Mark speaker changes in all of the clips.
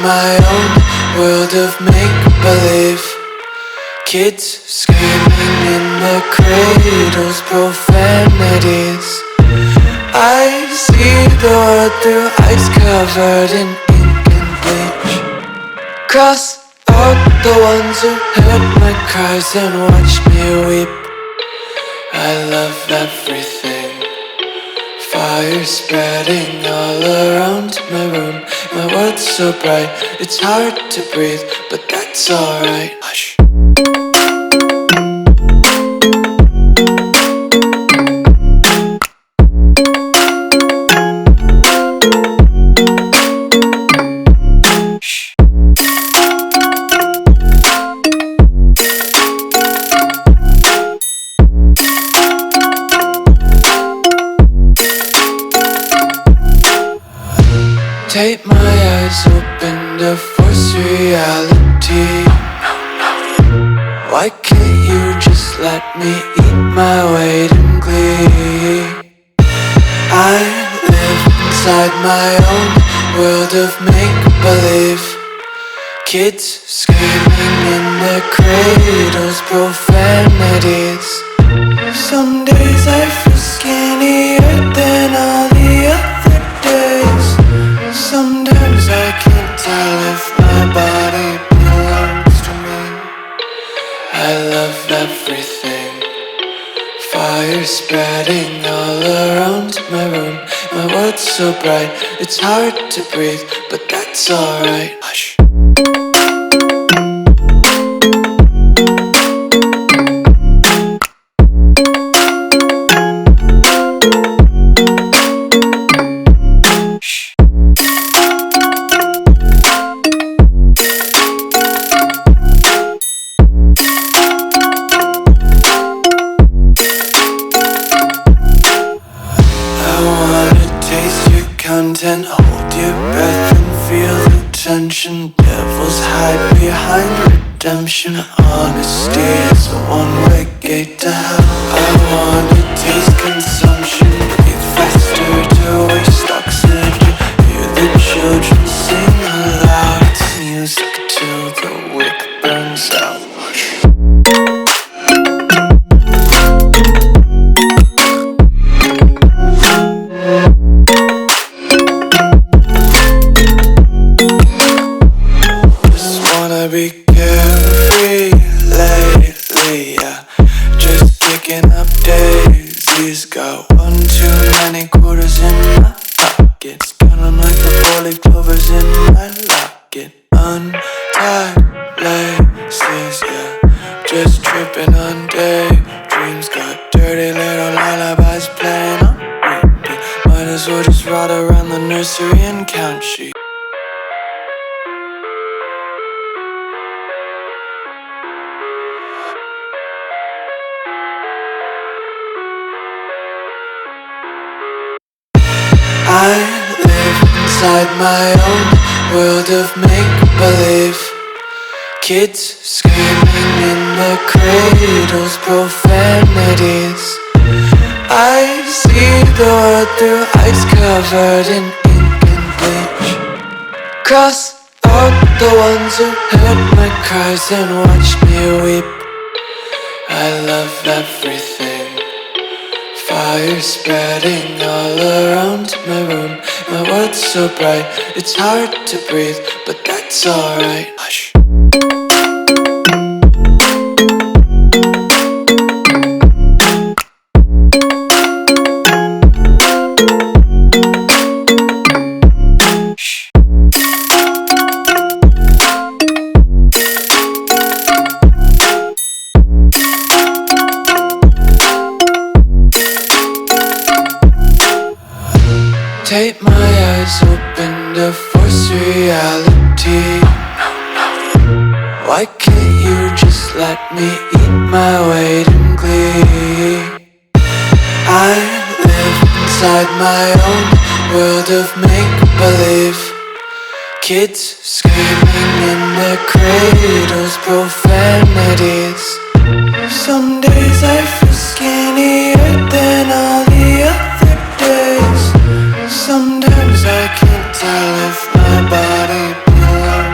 Speaker 1: my own world of make-believe. Kids screaming in the cradles, profanities. I see the world through ice covered in ink and bleach. Cross out the ones who heard my cries and watched me weep. I love everything. Fire spreading all around my room. My world's so bright, it's hard to breathe, but that's alright. Hush. Tape my eyes open to force reality. Why can't you just let me eat my weight in glee? I live inside my own world of make-believe. Kids screaming in their cradles, profanities. Some days I feel skinnier than all the other days. Sometimes I can't tell if my body belongs to me. I love everything. Fire spreading all around my room. My world's so bright, it's hard to breathe, but that's alright. Hush. Content, hold your breath and feel the tension. Devils hide behind redemption. Honesty is a one-way gate to hell. I wanna taste consumption. Breathe faster to waste oxygen. Hear the children sing aloud. It's music till the wick burns out. Be carefree lately, yeah. Just kicking up daisies. Got one too many quarters in my pockets. Counting like the 4-leaf clovers in my locket. Untied laces, yeah. Just tripping on daydreams. Got dirty little lullabies playing on repeat. Might as well just ride around the nursery and count sheep. I live inside my own world of make-believe. Kids screaming in their cradles, profanities. I see the world through ice covered in ink and bleach. Cross out the ones who heard my cries and watched me weep. I love everything. Fire spreading all around my room. My world's so bright, it's hard to breathe, but that's alright. Hush. Tape my eyes open to force reality. Why can't you just let me eat my weight in glee? I live inside my own world of make-believe. Kids screaming in their cradles, profanities. Some days I feel skinnier than all the other days. Sometimes I can't tell if my body belongs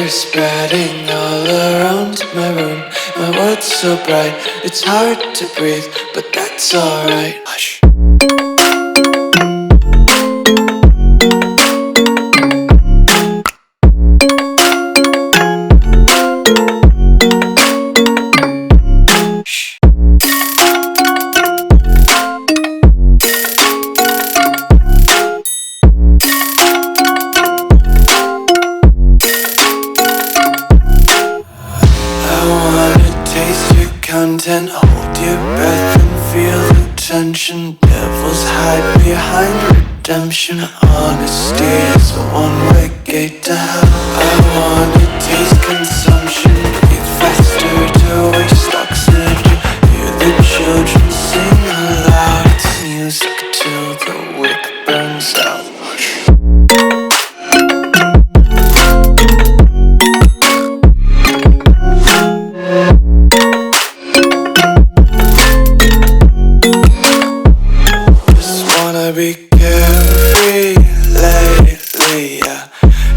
Speaker 1: Fire spreading all around my room. My world's so bright, it's hard to breathe, but that's alright. Hush. Content, hold your breath and feel the tension. Devils hide behind redemption. Honesty is a one-way gate to hell. I wanna taste consumption, breathe faster to waste oxygen. Hear the children sing aloud. It's music till the wick burns out. Be carefree lately, yeah.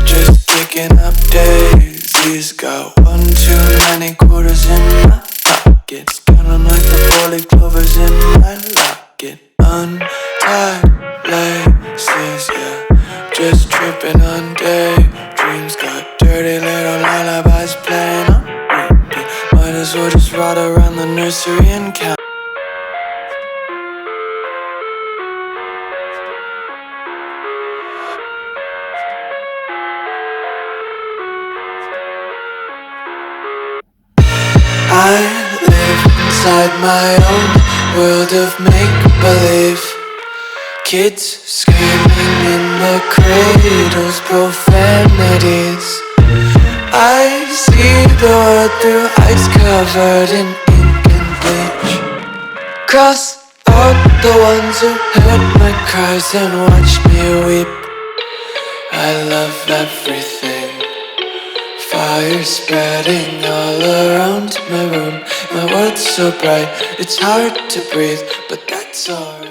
Speaker 1: Just picking up daisies. Got one too many quarters in my pockets. Counting like the four-leaf clovers in my locket. Untied laces, yeah. Just tripping on daydreams. Got dirty little lullabies playing on repeat. Might as well just ride around the nursery and count. I live inside my own world of make-believe. Kids screaming in the cradles, profanities. I see the world through eyes covered in ink and bleach. Cross out the ones who heard my cries and watched me weep. I love everything. Fire spreading all around my room. My world's so bright, it's hard to breathe, but that's alright.